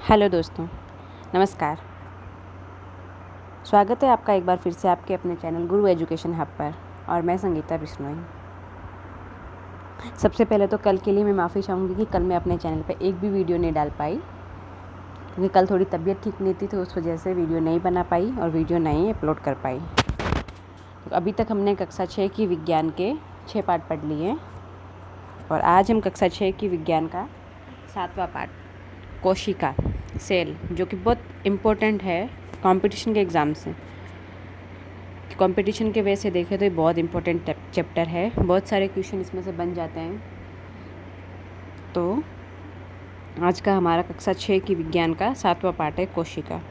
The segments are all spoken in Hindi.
हेलो दोस्तों, नमस्कार। स्वागत है आपका एक बार फिर से आपके अपने चैनल गुरु एजुकेशन हब पर। और मैं संगीता बिश्नोई। सबसे पहले तो कल के लिए मैं माफ़ी चाहूँगी कि कल मैं अपने चैनल पे एक भी वीडियो नहीं डाल पाई, क्योंकि कल थोड़ी तबीयत ठीक नहीं थी, तो उस वजह से वीडियो नहीं बना पाई और वीडियो नहीं अपलोड कर पाई। तो अभी तक हमने कक्षा 6 की विज्ञान के 6 पाठ पढ़ लिए और आज हम कक्षा 6 की विज्ञान का 7वां पाठ कोशिका सेल, जो कि बहुत इम्पोर्टेंट है कंपटीशन के एग्ज़ाम से। कंपटीशन के वजह से देखें तो ये बहुत इम्पोर्टेंट चैप्टर है, बहुत सारे क्वेश्चन इसमें से बन जाते हैं। तो आज का हमारा कक्षा 6 की विज्ञान का 7वां पाठ है कोशिका।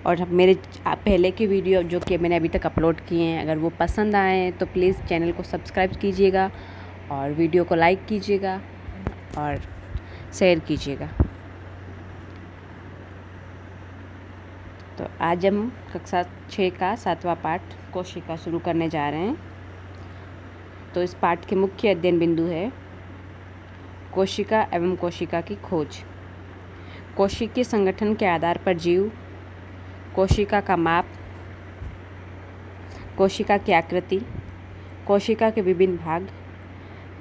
और मेरे पहले के वीडियो जो कि मैंने अभी तक अपलोड किए हैं, अगर वो पसंद आए तो प्लीज़ चैनल को सब्सक्राइब कीजिएगा और वीडियो को लाइक कीजिएगा और शेयर कीजिएगा। तो आज हम कक्षा 6 का 7वां पाठ कोशिका शुरू करने जा रहे हैं। तो इस पाठ के मुख्य अध्ययन बिंदु है कोशिका एवं कोशिका की खोज, कोशिकीय संगठन के आधार पर जीव, कोशिका का माप, कोशिका की आकृति, कोशिका के विभिन्न भाग,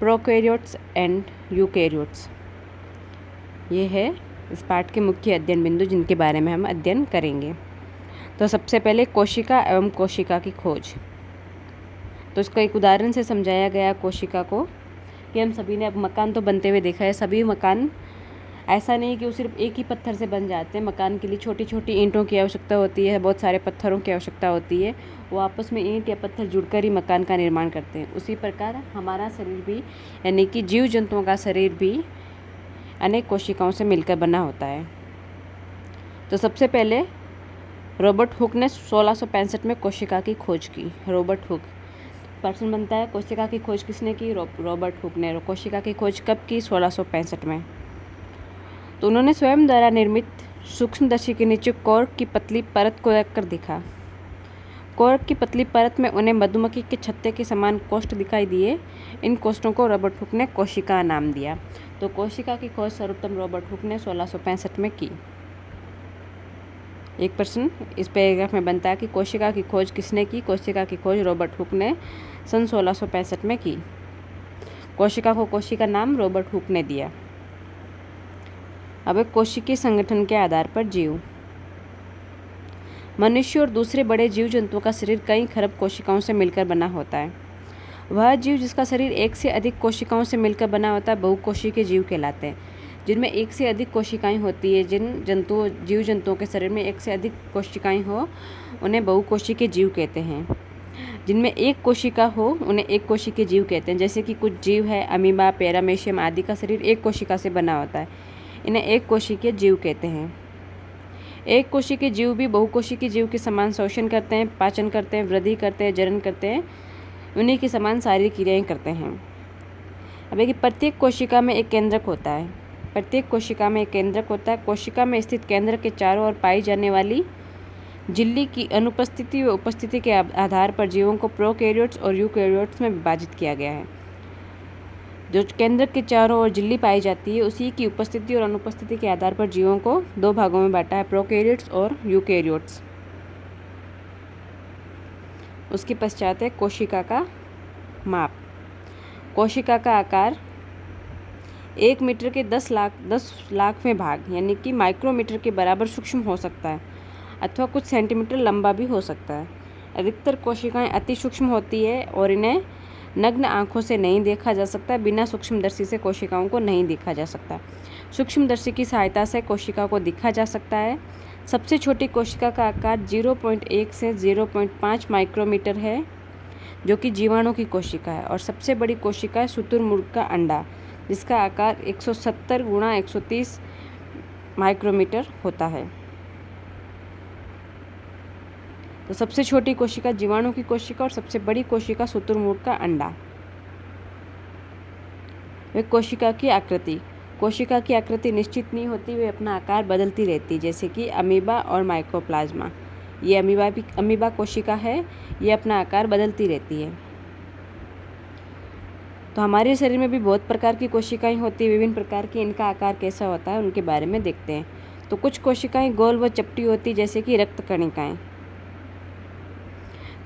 प्रोकैरियोट्स एंड यूकैरियोट्स। ये है इस पाठ के मुख्य अध्ययन बिंदु जिनके बारे में हम अध्ययन करेंगे। तो सबसे पहले कोशिका एवं कोशिका की खोज। तो इसको एक उदाहरण से समझाया गया कोशिका को कि हम सभी ने अब मकान तो बनते हुए देखा है। सभी मकान ऐसा नहीं कि वो सिर्फ एक ही पत्थर से बन जाते हैं। मकान के लिए छोटी छोटी ईंटों की आवश्यकता होती है, बहुत सारे पत्थरों की आवश्यकता होती है। वो आपस में ईंट या पत्थर जुड़कर ही मकान का निर्माण करते हैं। उसी प्रकार हमारा शरीर भी, यानी कि जीव जंतुओं का शरीर भी अनेक कोशिकाओं से मिलकर बना होता है। तो सबसे पहले रॉबर्ट हुक ने 1665 में कोशिका की खोज की। रॉबर्ट हुक प्रश्न बनता है, कोशिका की खोज किसने की? रॉबर्ट हुक ने। कोशिका की खोज कब की? 1665 में। तो उन्होंने स्वयं द्वारा निर्मित सूक्ष्मदर्शी के नीचे कॉर्क की पतली परत को रखकर देखा। कॉर्क की पतली परत में उन्हें मधुमक्खी के छत्ते के समान कोष्ठ दिखाई दिए। इन कोष्ठों को रॉबर्ट हुक ने कोशिका नाम दिया। तो कोशिका की खोज सर्वप्रथम रॉबर्ट हुक ने 1665 में की। एक प्रश्न इस पैराग्राफ में बनता है कि कोशिका की खोज किसने की? कोशिका की खोज रॉबर्ट हुक ने सन 1665 में की। कोशिका को कोशिका नाम रॉबर्ट हुक ने दिया। अब एक कोशिकीय संगठन के आधार पर जीव। मनुष्य और दूसरे बड़े जीव जंतुओं का शरीर कई खरब कोशिकाओं से मिलकर बना होता है। वह जीव जिसका शरीर एक से अधिक कोशिकाओं से मिलकर बना होता है बहुकोशिकीय जीव कहलाते हैं। जिनमें एक से अधिक कोशिकाएं होती है, जिन जीव जंतुओं के शरीर में एक से अधिक कोशिकाएं हो, उन्हें बहुकोशिकीय जीव कहते हैं। जिनमें एक कोशिका हो उन्हें एक कोशिकीय जीव कहते हैं। जैसे कि कुछ जीव है, अमीबा, पैरामेशियम आदि का शरीर एक कोशिका से बना होता है, इन्हें एक कोशिकीय जीव कहते हैं। एक कोशिकीय जीव भी बहुकोशिकीय जीव के समान शोषण करते हैं, पाचन करते हैं, वृद्धि करते हैं, जनन करते हैं, उन्हीं की समान शारीरिक क्रियाएं करते हैं। अब देखिए, प्रत्येक कोशिका में एक केंद्रक होता है। प्रत्येक कोशिका में एक केंद्रक होता है। कोशिका में स्थित केंद्रक के चारों ओर पाई जाने वाली झिल्ली की अनुपस्थिति व उपस्थिति के आधार पर जीवों को प्रोकैरियोट्स और यूकैरियोट्स में विभाजित किया गया है। जो केंद्रक के चारों ओर झिल्ली पाई जाती है, उसी की उपस्थिति और अनुपस्थिति के आधार पर जीवों को दो भागों में बांटा है, प्रोकैरियोट्स और यूकैरियोट्स। उसके पश्चात है कोशिका का माप। कोशिका का आकार 1 मीटर के 10 लाखवें भाग यानी कि माइक्रोमीटर के बराबर सूक्ष्म हो सकता है, अथवा कुछ सेंटीमीटर लंबा भी हो सकता है। अधिकतर कोशिकाएं अति सूक्ष्म होती है और इन्हें नग्न आंखों से नहीं देखा जा सकता। बिना सूक्ष्मदर्शी से कोशिकाओं को नहीं देखा जा सकता। सूक्ष्मदर्शी की सहायता से कोशिका को देखा जा सकता है। सबसे छोटी कोशिका का आकार 0.1 से 0.5 माइक्रोमीटर है, जो कि जीवाणु की कोशिका है। और सबसे बड़ी कोशिका है शुतुरमुर्ग का अंडा, जिसका आकार 170 गुणा 130 माइक्रोमीटर होता है। तो सबसे छोटी कोशिका जीवाणु की कोशिका और सबसे बड़ी कोशिका शुतुरमुर्ग का अंडा। वे कोशिका की आकृति। कोशिका की आकृति निश्चित नहीं होती, वे अपना आकार बदलती रहती, जैसे कि अमीबा और माइकोप्लाज्मा। ये अमीबा कोशिका है, ये अपना आकार बदलती रहती है। तो हमारे शरीर में भी बहुत प्रकार की कोशिकाएं होती है, विभिन्न प्रकार की। इनका आकार कैसा होता है उनके बारे में देखते हैं। तो कुछ कोशिकाएं गोल व चपटी होती जैसे कि रक्त कणिकाएं।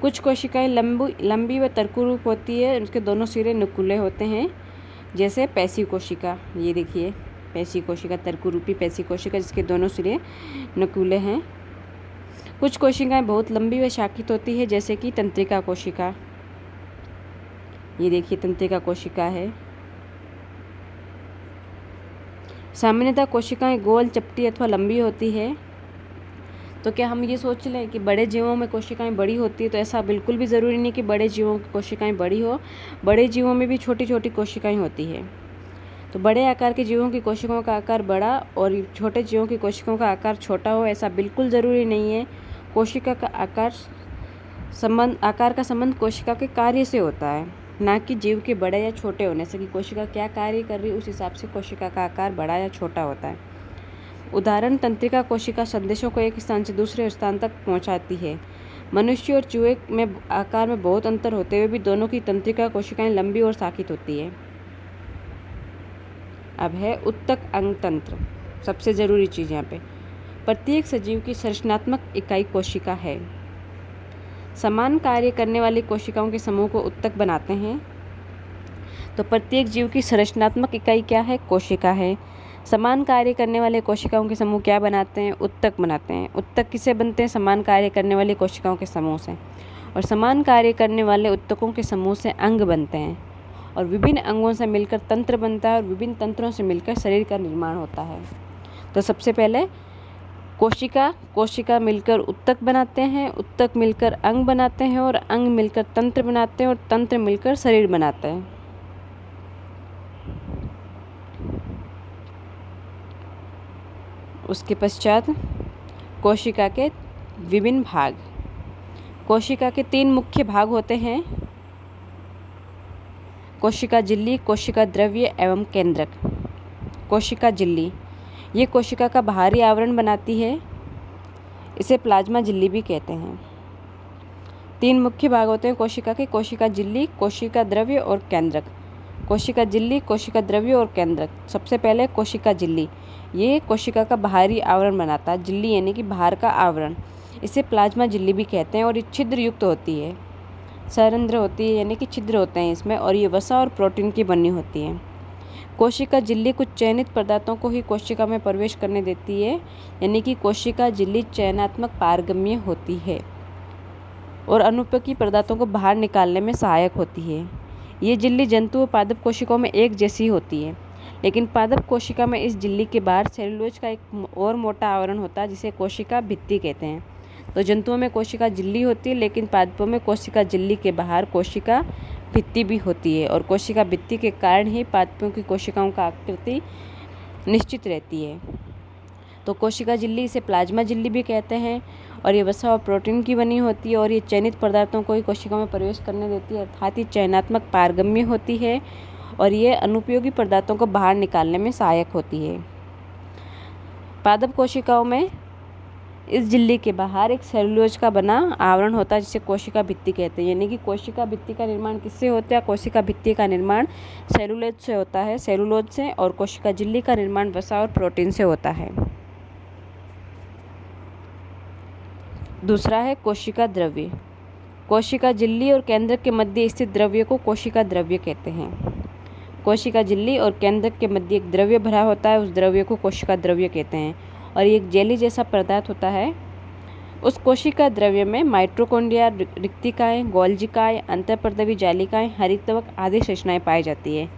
कुछ कोशिकाएं लंबी व तरकुरूप होती है, उसके दोनों सिरे नुकीले होते हैं, जैसे पेशी कोशिका। ये देखिए पेशी कोशिका, तरकुरूपी पेशी कोशिका जिसके दोनों सिरे नुकीले हैं। कुछ कोशिकाएं बहुत लंबी व शाखित होती है, जैसे कि तंत्रिका कोशिका। ये देखिए तंत्रिका कोशिका है। सामान्यतः कोशिकाएं गोल, चपटी अथवा लंबी होती है। तो क्या हम ये सोच लें कि बड़े जीवों में कोशिकाएं बड़ी होती है? तो ऐसा बिल्कुल भी ज़रूरी नहीं कि बड़े जीवों की कोशिकाएं बड़ी हो। बड़े जीवों में भी छोटी छोटी कोशिकाएं होती है। तो बड़े आकार के जीवों की कोशिकाओं का आकार बड़ा और छोटे जीवों की कोशिकाओं का आकार छोटा हो, ऐसा बिल्कुल ज़रूरी नहीं है। कोशिका का आकार का संबंध कोशिका के कार्य से होता है, ना कि जीव के बड़े या छोटे होने से। कि कोशिका क्या कार्य कर रही है उस हिसाब से कोशिका का आकार बड़ा या छोटा होता है। उदाहरण, तंत्रिका कोशिका संदेशों को एक स्थान से दूसरे स्थान तक पहुंचाती है। मनुष्य और चूहे में आकार में बहुत अंतर होते हुए भी दोनों की तंत्रिका कोशिकाएं लंबी और शाखित होती है। अब है उत्तक अंग तंत्र, सबसे ज़रूरी चीज़ यहाँ पे। प्रत्येक सजीव की संरचनात्मक इकाई कोशिका है। समान कार्य करने वाली कोशिकाओं के समूह को उत्तक बनाते हैं। तो प्रत्येक जीव की संरचनात्मक इकाई क्या है? कोशिका है। समान कार्य करने वाले कोशिकाओं के समूह क्या बनाते हैं? उत्तक बनाते हैं। उत्तक किससे बनते हैं? समान कार्य करने वाली कोशिकाओं के समूह से। और समान कार्य करने वाले उत्तकों के समूह से अंग बनते हैं, और विभिन्न अंगों से मिलकर तंत्र बनता है, और विभिन्न तंत्रों से मिलकर शरीर का निर्माण होता है। तो सबसे पहले कोशिका मिलकर उत्तक बनाते हैं, उत्तक मिलकर अंग बनाते हैं, और अंग मिलकर तंत्र बनाते हैं, और तंत्र मिलकर शरीर बनाते हैं। उसके पश्चात कोशिका के विभिन्न भाग। कोशिका के 3 मुख्य भाग होते हैं: कोशिका झिल्ली, कोशिका द्रव्य एवं केंद्रक। कोशिका झिल्ली ये कोशिका का बाहरी आवरण बनाती है, इसे प्लाज्मा झिल्ली भी कहते हैं। 3 मुख्य भाग होते हैं कोशिका के: कोशिका झिल्ली, कोशिका द्रव्य और केंद्रक। कोशिका झिल्ली, कोशिका द्रव्य और केंद्रक। सबसे पहले कोशिका झिल्ली, ये कोशिका का बाहरी आवरण बनाता है। झिल्ली यानी कि बाहर का आवरण, इसे प्लाज्मा झिल्ली भी कहते हैं, और ये छिद्र युक्त होती है, सरंध्र होती है, यानी कि छिद्र होते हैं इसमें, और ये वसा और प्रोटीन की बनी होती है। कोशिका झिल्ली कुछ चयनित पदार्थों को ही कोशिका में प्रवेश करने देती है, यानी कि कोशिका झिल्ली चयनात्मक पारगम्य होती है और अनुपयोगी पदार्थों को बाहर निकालने में सहायक होती है। ये झिल्ली जंतु और पादप कोशिकाओं में एक जैसी होती है, लेकिन पादप कोशिका में इस झिल्ली के बाहर सेलुलोज का एक और मोटा आवरण होता है, जिसे कोशिका भित्ति कहते हैं। तो जंतुओं में कोशिका झिल्ली होती है, लेकिन पादपों में कोशिका झिल्ली के बाहर कोशिका भित्ति भी होती है, और कोशिका भित्ति के कारण ही पादपों की कोशिकाओं का आकृति निश्चित रहती है। तो कोशिका झिल्ली, इसे प्लाज्मा झिल्ली भी कहते हैं, और ये वसा और प्रोटीन की बनी होती है, और ये चयनित पदार्थों को ही कोशिकाओं में प्रवेश करने देती है, अर्थात ये चयनात्मक पारगम्य होती है, और ये अनुपयोगी पदार्थों को बाहर निकालने में सहायक होती है। पादप कोशिकाओं में इस झिल्ली के बाहर एक सेलुलोज का बना आवरण होता है, जिसे कोशिका भित्ति कहते हैं। यानी कि कोशिका भित्ति का निर्माण किससे होता है? कोशिका भित्ति का निर्माण सेलुलोज से होता है, सेलुलोज से, और कोशिका झिल्ली का निर्माण वसा और प्रोटीन से होता है। दूसरा है कोशिका द्रव्य। कोशिका झिल्ली और केंद्रक के मध्य स्थित द्रव्य को कोशिका द्रव्य कहते हैं। कोशिका झिल्ली और केंद्रक के मध्य एक द्रव्य भरा होता है, उस द्रव्य को कोशिका द्रव्य कहते हैं, और ये एक जेली जैसा पदार्थ होता है। उस कोशिका द्रव्य में माइटोकॉन्ड्रिया, रिक्तिकाएं, गोल्जिकाएं, अंतःपर्दवी जालिकाएं, हरितवक आदि संरचनाएं पाई जाती है।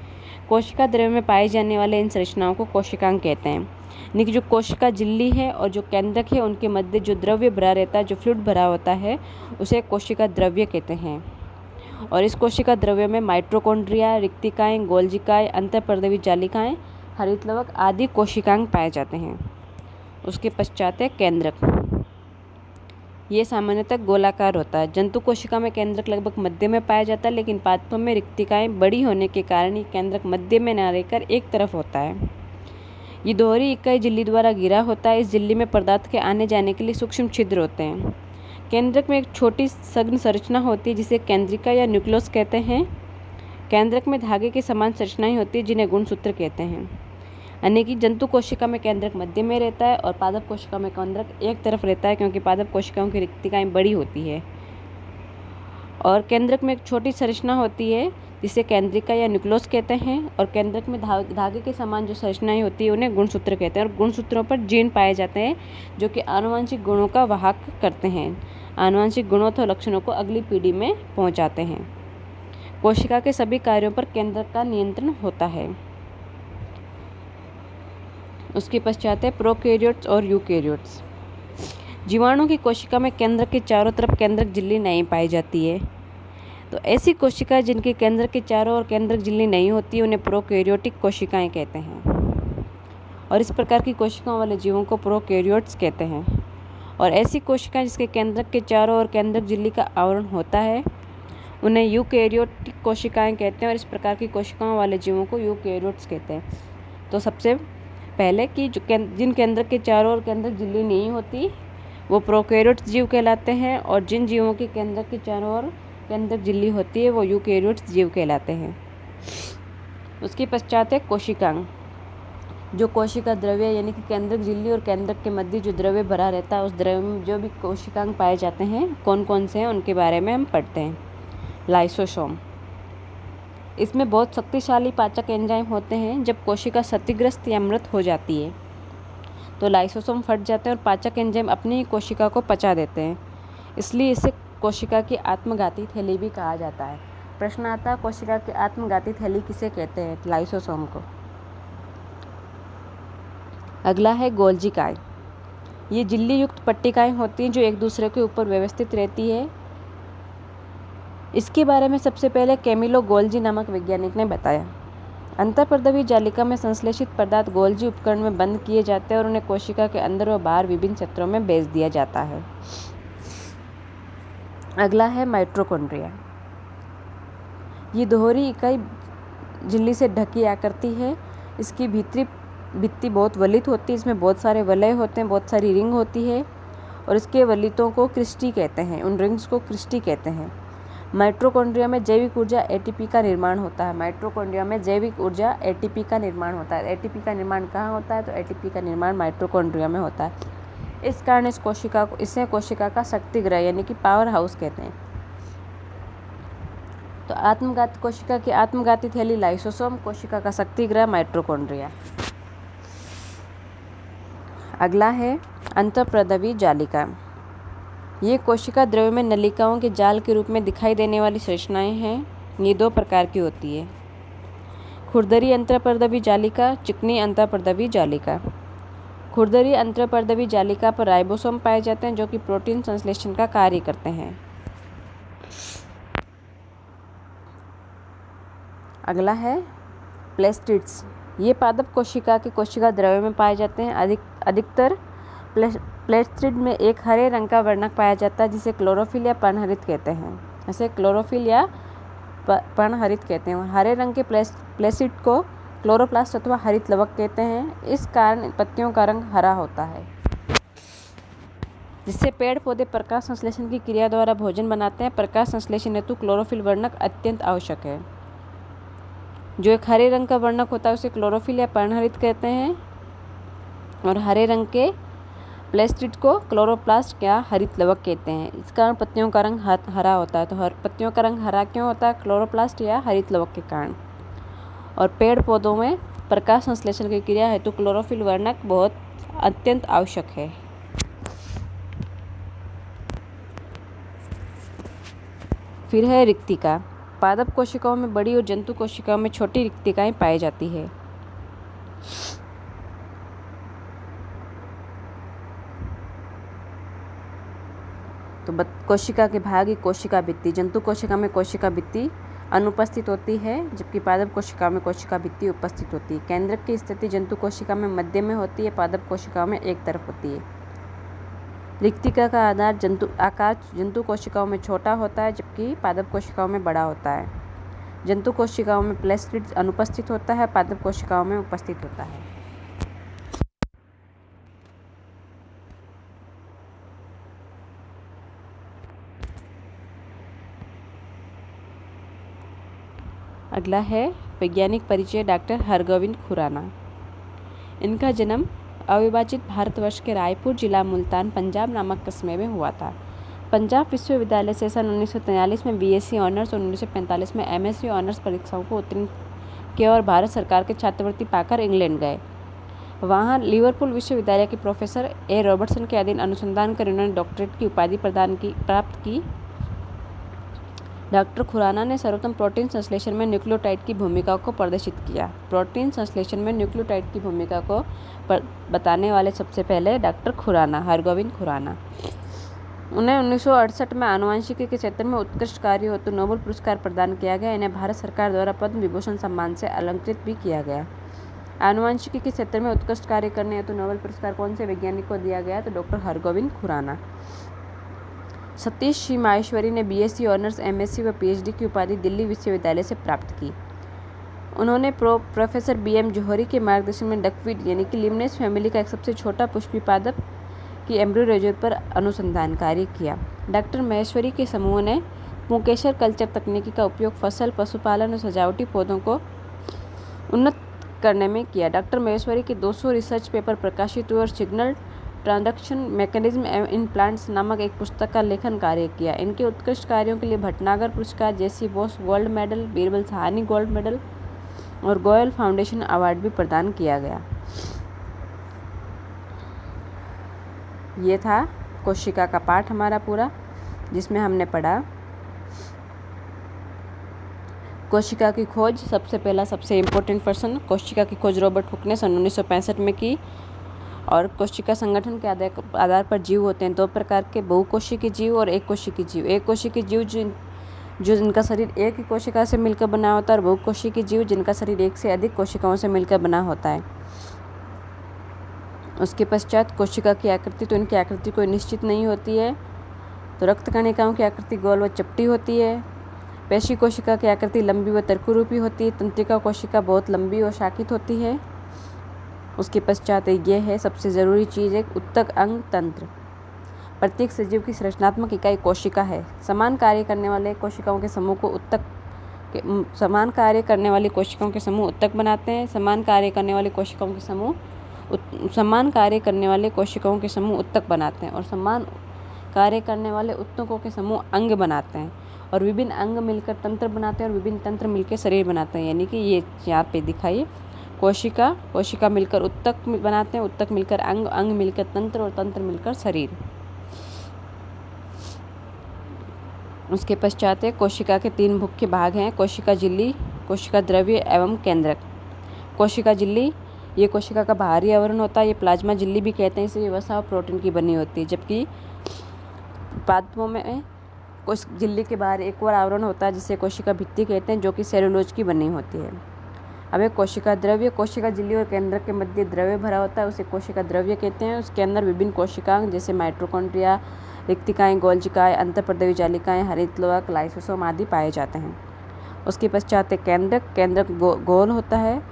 कोशिका द्रव्य में पाए जाने वाले इन संरचनाओं को कोशिकांग कहते हैं। यानी कि जो कोशिका झिल्ली है और जो केंद्रक है, उनके मध्य जो द्रव्य भरा रहता है, जो फ्लूइड भरा होता है, उसे कोशिका द्रव्य कहते हैं। और इस कोशिका द्रव्य में माइटोकॉन्ड्रिया, रिक्तिकाएं, गोल्जिकाएं, अंतःपर्दवी जालिकाएं, हरितलवक आदि कोशिकांग पाए जाते हैं। उसके पश्चात है केंद्रक। ये सामान्यतः गोलाकार होता है। जंतु कोशिका में केंद्रक लगभग मध्य में पाया जाता है, लेकिन पादपों में रिक्तिकाएं बड़ी होने के कारण ये केंद्रक मध्य में न रहकर एक तरफ होता है। ये दोहरी इकाई झिल्ली द्वारा घिरा होता है। इस झिल्ली में पदार्थ के आने जाने के लिए सूक्ष्म छिद्र होते हैं। केंद्रक में एक छोटी सघन संरचना होती है, जिसे केंद्रिका या न्यूक्लियस कहते हैं। केंद्रक में धागे की समान संरचनाएं होती है, जिन्हें गुणसूत्र कहते हैं। यानी कि जंतु कोशिका में केंद्रक मध्य में रहता है और पादप कोशिका में केंद्रक एक तरफ रहता है, क्योंकि पादप कोशिकाओं की रिक्तिकाएं बड़ी होती है। और केंद्रक में एक छोटी संरचना होती है जिसे केंद्रिका या न्यूक्लियस कहते हैं, और केंद्रक में धागे के समान जो संरचनाएं होती है उन्हें गुणसूत्र कहते हैं। और गुणसूत्रों पर जीन पाए जाते हैं जो कि आनुवंशिक गुणों का वाहक करते हैं, आनुवंशिक गुणों अथवा लक्षणों को अगली पीढ़ी में पहुंचाते हैं। कोशिका के सभी कार्यों पर केंद्रक का नियंत्रण होता है। उसके पश्चात है प्रोकैरियोट्स और यूकैरियोट्स। जीवाणु की कोशिका में केंद्रक के चारों तरफ केंद्रक झिल्ली नहीं पाई जाती है। तो ऐसी कोशिकाएं जिनके केंद्रक के चारों ओर केंद्रक झिल्ली नहीं होती उन्हें प्रोकैरियोटिक कोशिकाएं कहते हैं। और इस प्रकार की कोशिकाओं वाले जीवों को प्रोकैरियोट्स कहते हैं। और ऐसी कोशिकाएं जिसके केंद्रक के चारों ओर केंद्रक झिल्ली का आवरण होता है उन्हें यूकैरियोटिक कोशिकाएं कहते हैं। और इस प्रकार की कोशिकाओं वाले जीवों को यूकैरियोट्स कहते हैं। तो सबसे पहले कि जिन केंद्रक के चारों ओर केंद्रक झिल्ली नहीं होती वो प्रोकैरियोट्स जीव कहलाते हैं, और जिन जीवों के केंद्रक के चारों ओर केंद्रक झिल्ली होती है वो यूकैरियोट्स जीव कहलाते हैं। उसके पश्चात है कोशिकांग। जो कोशिका द्रव्य यानी कि केंद्रक झिल्ली और केंद्रक के मध्य जो द्रव्य भरा रहता है उस द्रव्य में जो भी कोशिकांग पाए जाते हैं कौन कौन से हैं उनके बारे में हम पढ़ते हैं। लाइसोसोम, इसमें बहुत शक्तिशाली पाचक एंजाइम होते हैं। जब कोशिका क्षतिग्रस्त या मृत हो जाती है तो लाइसोसोम फट जाते हैं और पाचक एंजाइम अपनी ही कोशिका को पचा देते हैं, इसलिए इसे कोशिका की आत्मघाती थैली भी कहा जाता है। प्रश्न आता है कोशिका की आत्मघाती थैली किसे कहते हैं? लाइसोसोम को। अगला है गोल्जिकाएं। ये झिल्ली युक्त पट्टिकाएं होती हैं जो एक दूसरे के ऊपर व्यवस्थित रहती है। इसके बारे में सबसे पहले कैमिलो गोल्जी नामक वैज्ञानिक ने बताया। अंतःपर्दवी जालिका में संश्लेषित पदार्थ गोल्जी उपकरण में बंद किए जाते हैं और उन्हें कोशिका के अंदर व बाहर विभिन्न क्षेत्रों में भेज दिया जाता है। अगला है माइटोकॉन्ड्रिया। ये दोहरी इकाई झिल्ली से ढकी आकृति है। इसकी भित्ति बहुत वलित होती है, इसमें बहुत सारे वलय होते हैं, बहुत सारी रिंग होती है और इसके वलितों को क्रिस्टी कहते हैं, उन रिंग्स को क्रिस्टी कहते हैं। माइटोकॉन्ड्रिया में जैविक ऊर्जा एटीपी का निर्माण होता है। माइटोकॉन्ड्रिया में जैविक ऊर्जा एटीपी का निर्माण होता है। एटीपी का निर्माण कहाँ होता है? तो एटीपी का निर्माण माइटोकॉन्ड्रिया में होता है। इस कारण इसे कोशिका का शक्तिगृह यानी कि पावर हाउस कहते हैं। तो कोशिका की आत्मघाती थैली लाइसोसोम, कोशिका का शक्तिगृह माइटोकॉन्ड्रिया। अगला है अंतःपर्दवी जालिका। ये कोशिका द्रव्य में नलिकाओं के जाल के रूप में दिखाई देने वाली संरचनाएं हैं। ये दो प्रकार की होती है, खुरदरी अंतःपर्दवी जालिका, चिकनी अंतःपर्दवी जालिका। खुरदरी अंतःपर्दवी जालिका पर राइबोसोम पाए जाते हैं जो कि प्रोटीन संश्लेषण का कार्य करते हैं। अगला है प्लेस्टिड्स। ये पादप कोशिका के कोशिका द्रव्य में पाए जाते हैं। अधिकतर प्लेस्टिड में एक हरे रंग का वर्णक पाया जाता है जिसे क्लोरोफिल या पर्णहरित कहते हैं। इसे क्लोरोफिल या पर्णहरित कहते हैं। हरे रंग के प्लेस्टिड को क्लोरोप्लास्ट अथवा हरित लवक कहते हैं। इस कारण पत्तियों का रंग हरा होता है। जिससे पेड़ पौधे प्रकाश संश्लेषण की क्रिया द्वारा भोजन बनाते हैं। प्रकाश संश्लेषण हेतु क्लोरोफिल वर्णक अत्यंत आवश्यक है। जो एक हरे रंग का वर्णक होता है उसे क्लोरोफिल या पर्णहरित कहते हैं और हरे रंग के प्लेस्टिड को क्लोरोप्लास्ट या हरित लवक कहते हैं। इस कारण पत्तियों का रंग हरा होता है। तो पत्तियों का रंग हरा क्यों होता है? क्लोरोप्लास्ट या हरित लवक के कारण। और पेड़ पौधों में प्रकाश संश्लेषण की क्रिया हेतु क्लोरोफिल वर्णक बहुत अत्यंत आवश्यक है। फिर है रिक्तिका। पादप कोशिकाओं में बड़ी और जंतु कोशिकाओं में छोटी रिक्तिकाएं पाई जाती है। तो कोशिका के भाग कोशिका भित्ति। जंतु कोशिका में कोशिका भित्ति अनुपस्थित होती है जबकि पादप कोशिका में कोशिका भित्ति उपस्थित होती है। केंद्रक की स्थिति जंतु कोशिका में मध्य में होती है, पादप कोशिका में एक तरफ होती है। रिक्तिका का आकार जंतु कोशिकाओं में छोटा होता है जबकि पादप कोशिकाओं में बड़ा होता है। जंतु कोशिकाओं में प्लेस्टिड अनुपस्थित होता है, पादप कोशिकाओं में उपस्थित होता है। अगला है वैज्ञानिक परिचय डॉक्टर हरगोविंद खुराना। इनका जन्म अविभाजित भारतवर्ष के रायपुर जिला मुल्तान पंजाब नामक कस्बे में हुआ था। पंजाब विश्वविद्यालय से सन 1943 में बीएससी ऑनर्स और 1945 में एमएससी ऑनर्स परीक्षाओं को उत्तीर्ण किया और भारत सरकार के छात्रवृत्ति पाकर इंग्लैंड गए। वहाँ लिवरपूल विश्वविद्यालय के प्रोफेसर ए रॉबर्टसन के अधीन अनुसंधान कर उन्होंने डॉक्टरेट की उपाधि प्राप्त की। डॉक्टर खुराना ने सर्वोत्तम प्रोटीन संश्लेषण में न्यूक्लियोटाइड की भूमिका को प्रदर्शित किया। प्रोटीन संश्लेषण में न्यूक्लियोटाइड की भूमिका को बताने वाले सबसे पहले डॉक्टर खुराना, हरगोविंद खुराना। उन्हें 1968 में आनुवंशिकी के क्षेत्र में उत्कृष्ट कार्य हेतु नोबेल पुरस्कार प्रदान किया गया। इन्हें भारत सरकार द्वारा पद्म विभूषण सम्मान से अलंकृत भी किया गया। आनुवंशिकी के क्षेत्र में उत्कृष्ट कार्य करने हेतु नोबेल पुरस्कार कौन से वैज्ञानिक को दिया गया? तो डॉक्टर हरगोविंद खुराना। सतीश श्री माहेश्वरी ने बीएससी ऑनर्स, एमएससी व पीएचडी की उपाधि दिल्ली विश्वविद्यालय से प्राप्त की। उन्होंने प्रोफेसर बीएम जौहरी के मार्गदर्शन में डकवीड यानी कि लिमनेस फैमिली का एक सबसे छोटा पुष्पी पादप की एम्ब्रियोलॉजी पर अनुसंधान कार्य किया। डॉक्टर माहेश्वरी के समूह ने पुंकेसर कल्चर तकनीकी का उपयोग फसल, पशुपालन और सजावटी पौधों को उन्नत करने में किया। डॉक्टर माहेश्वरी के 200 रिसर्च पेपर प्रकाशित हुए और signal transduction mechanism in plants नामक एक पुस्तक का लेखन कार्य किया। इनके उत्कृष्ट कार्यों के लिए भटनागर पुरस्कार, JC Bose gold medal, Birbal Sahni gold medal और गोयल फाउंडेशन अवार्ड भी प्रदान किया गया। ये था कोशिका का पाठ हमारा पूरा, जिसमें हमने पढ़ा कोशिका की खोज। सबसे पहला सबसे इम्पोर्टेंट पर्सन, कोशिका की खोज रॉबर्ट हुक ने सन 1965 में की। और कोशिका संगठन के आधार पर जीव होते हैं दो प्रकार के, बहुकोशिकीय जीव और एक कोशिकीय जीव। एक कोशिकीय जीव जो जिनका शरीर एक ही कोशिका से मिलकर बना होता है, और बहुकोशिकीय जीव जिनका शरीर एक से अधिक कोशिकाओं से मिलकर बना होता है। उसके पश्चात कोशिका की आकृति, तो इनकी आकृति कोई निश्चित नहीं होती है। तो रक्त कणिकाओं की आकृति गोल व चपटी होती है। पेशी कोशिका की आकृति लंबी व तर्करूपी होती है। तंत्रिका कोशिका बहुत लंबी और शाखित होती है। उसके पश्चात ये है सबसे ज़रूरी चीज़, एक उत्तक अंग तंत्र। प्रत्येक सजीव की संरचनात्मक इकाई कोशिका है। समान कार्य करने वाले कोशिकाओं के समूह को उत्तक बनाते हैं। समान कार्य करने वाले कोशिकाओं के समूह उत्तक बनाते हैं और समान कार्य करने वाले उत्तकों के समूह अंग बनाते हैं। और विभिन्न अंग मिलकर तंत्र बनाते हैं और विभिन्न तंत्र मिलकर शरीर बनाते हैं। यानी कि ये यहाँ पे दिखाइए, कोशिका मिलकर उत्तक बनाते हैं, उत्तक मिलकर अंग, अंग मिलकर तंत्र और तंत्र मिलकर शरीर। उसके पश्चात है कोशिका के 3 मुख्य भाग हैं, कोशिका झिल्ली, कोशिका द्रव्य एवं केंद्रक। कोशिका झिल्ली ये कोशिका का बाहरी आवरण होता है। ये प्लाज्मा झिल्ली भी कहते हैं। इसे वसा और प्रोटीन की बनी होती है। जबकि पादपों में झिल्ली के बाहर एक और आवरण होता है जिसे कोशिका भित्ति कहते हैं, जो कि सेलुलोज की बनी होती है। अब एक कोशिका द्रव्य, कोशिका झिल्ली और केंद्रक के मध्य द्रव्य भरा होता है, उसे कोशिका द्रव्य कहते हैं। उसके अंदर विभिन्न कोशिकांग जैसे माइटोकॉन्ड्रिया, रिक्तिकाएँ, गोल्जिकाएँ, अंतःपर्दवी जालिकाएँ, हरित लोहक, लाइसोसोम आदि पाए जाते हैं। उसके पश्चात एक केंद्रक गोल होता है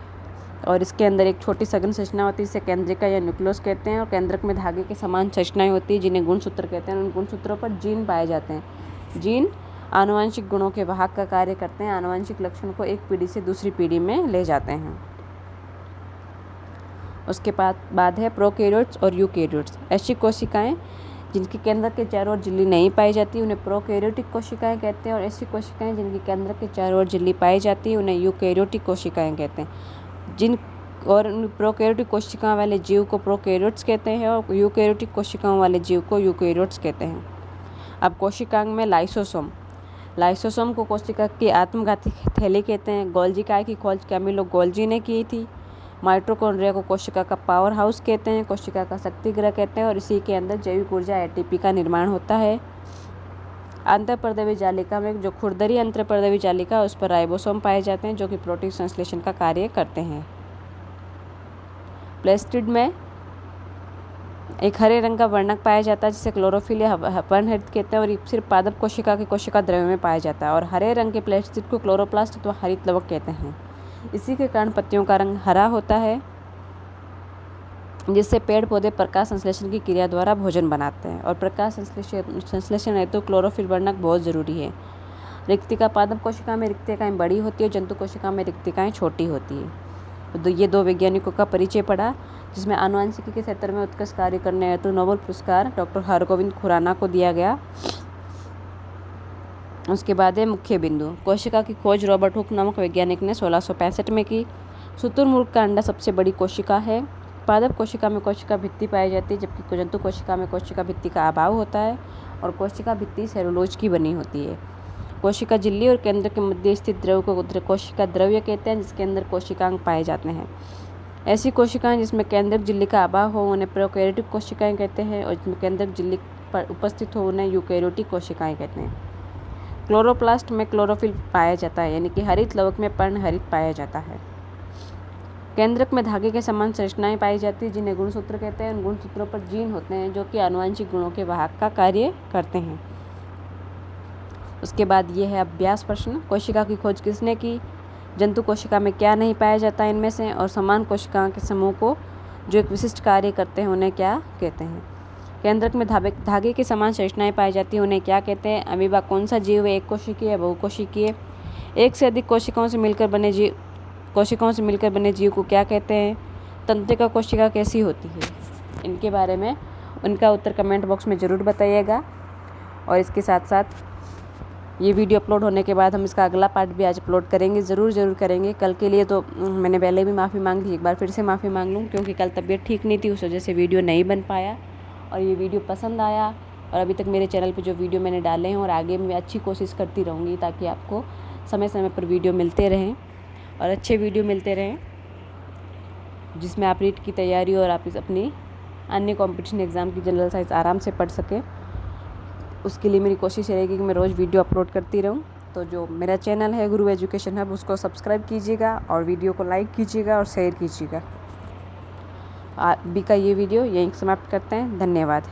और इसके अंदर एक छोटी सघन संरचना होती है, इसे केंद्रिका या न्यूक्लियस कहते हैं। और केंद्रक में धागे के समान संरचनाएं होती है जिन्हें गुणसूत्र कहते हैं। उन गुणसूत्रों पर जीन पाए जाते हैं। जीन आनुवंशिक गुणों के वाहक का कार्य करते हैं। आनुवंशिक लक्षण को एक पीढ़ी से दूसरी पीढ़ी में ले जाते हैं। उसके बाद है प्रोकैरियोट्स और यूकैरियोट्स। ऐसी कोशिकाएं जिनके केंद्र के चारों ओर झिल्ली नहीं पाई जाती उन्हें प्रोकैरियोटिक कोशिकाएं कहते हैं। और ऐसी कोशिकाएं जिनके केंद्र के चारों ओर झिल्ली पाई जाती है उन्हें यूकैरियोटिक कोशिकाएं कहते हैं। प्रोकैरियोटिक कोशिकाओं वाले जीव को प्रोकैरियोट्स कहते हैं और यूकैरियोटिक कोशिकाओं वाले जीव को यूकैरियोट्स कहते हैं। अब कोशिकांग में लाइसोसोम को कोशिका की आत्मघाती थैली कहते हैं। गोल्जिकाए की खोज कैमिलो गोल्जी ने की थी। माइटोकॉन्ड्रिया को कोशिका का पावर हाउस कहते हैं, कोशिका का शक्ति गृह कहते हैं और इसी के अंदर जैविक ऊर्जा एटीपी का निर्माण होता है। अंतःपर्दवी जालिका में जो खुरदरी अंतःपर्दवी जालिका उस पर राइबोसोम पाए जाते हैं जो कि प्रोटीन संश्लेषण का कार्य करते हैं। प्लेस्टिड में एक हरे रंग का वर्णक पाया जाता है जिसे क्लोरोफिल या पर्णहरित कहते हैं और ये सिर्फ पादप कोशिका के कोशिका द्रव्य में पाया जाता है। और हरे रंग के प्लेस्टिड को क्लोरोप्लास्ट अथवा हरित लवक कहते हैं। इसी के कारण पत्तियों का रंग हरा होता है, जिससे पेड़ पौधे प्रकाश संश्लेषण की क्रिया द्वारा भोजन बनाते हैं। और प्रकाश संश्लेषण हेतु क्लोरोफिल वर्णक बहुत ज़रूरी है। रिक्तिका पादप कोशिका में रिक्तिकाएँ बड़ी होती है, जंतु कोशिका में रिक्तिकाएँ छोटी होती है। ये 2 वैज्ञानिकों का परिचय पढ़ा, जिसमें आनुवंशिकी के क्षेत्र में उत्कृष्ट कार्य करने हेतु नोबेल पुरस्कार डॉक्टर हरगोविंद खुराना को दिया गया। उसके बाद है मुख्य बिंदु। कोशिका की खोज रॉबर्ट हुक नामक वैज्ञानिक ने 1665 में की। शुतुरमुर्ग का अंडा सबसे बड़ी कोशिका है। पादप कोशिका में कोशिका भित्ति पाई जाती है, जबकि जंतु कोशिका में कोशिका भित्ति का अभाव होता है और कोशिका भित्ति सेलुलोज की बनी होती है। कोशिका झिल्ली और केंद्र के मध्य स्थित द्रव को कोशिका द्रव्य कहते हैं, जिसके अंदर कोशिकांग पाए जाते हैं। ऐसी कोशिकाएं जिसमें केंद्रक झिल्ली का अभाव हो उन्हें प्रोकैरियोटिक कोशिकाएं कहते हैं, और जिसमें केंद्रक झिल्ली पर उपस्थित हो उन्हें यूकैरियोटिक कोशिकाएं कहते हैं। क्लोरोप्लास्ट में क्लोरोफिल पाया जाता है, यानी कि हरित लवक में पर्णहरित पाया जाता है। केंद्रक में धागे के समान संरचनाएं पाई जाती है, जिन्हें गुणसूत्र कहते हैं। उन गुणसूत्रों पर जीन होते हैं जो कि आनुवंशिक गुणों के वाहक का कार्य करते हैं। उसके बाद ये है अभ्यास प्रश्न। कोशिका की खोज किसने की? जंतु कोशिका में क्या नहीं पाया जाता इनमें से? और समान कोशिकाओं के समूह को जो एक विशिष्ट कार्य करते हैं उन्हें क्या कहते हैं? केंद्रक में धागे की समान संरचनाएं पाई जाती हैं, उन्हें क्या कहते हैं? अमीबा कौन सा जीव है? एक कोशिकीय या बहुकोशिकीय? एक से अधिक कोशिकाओं से मिलकर बने जीव को क्या कहते हैं? तंत्रिका कोशिका कैसी होती है? इनके बारे में उनका उत्तर कमेंट बॉक्स में ज़रूर बताइएगा। और इसके साथ साथ ये वीडियो अपलोड होने के बाद हम इसका अगला पार्ट भी आज अपलोड करेंगे, ज़रूर करेंगे। कल के लिए तो मैंने पहले भी माफ़ी मांग ली, एक बार फिर से माफ़ी मांग लूँ, क्योंकि कल तबीयत ठीक नहीं थी, उस वजह से वीडियो नहीं बन पाया। और ये वीडियो पसंद आया और अभी तक मेरे चैनल पे जो वीडियो मैंने डाले हैं और आगे मैं अच्छी कोशिश करती रहूँगी ताकि आपको समय समय पर वीडियो मिलते रहें और अच्छे वीडियो मिलते रहें, जिसमें आप रीट की तैयारी और आप अपनी अन्य कॉम्पिटिशन एग्ज़ाम की जनरल साइंस आराम से पढ़ सकें। उसके लिए मेरी कोशिश रहेगी कि मैं रोज़ वीडियो अपलोड करती रहूं। तो जो मेरा चैनल है गुरु एजुकेशन हब, उसको सब्सक्राइब कीजिएगा और वीडियो को लाइक कीजिएगा और शेयर कीजिएगा। अभी का ये वीडियो यहीं समाप्त करते हैं। धन्यवाद।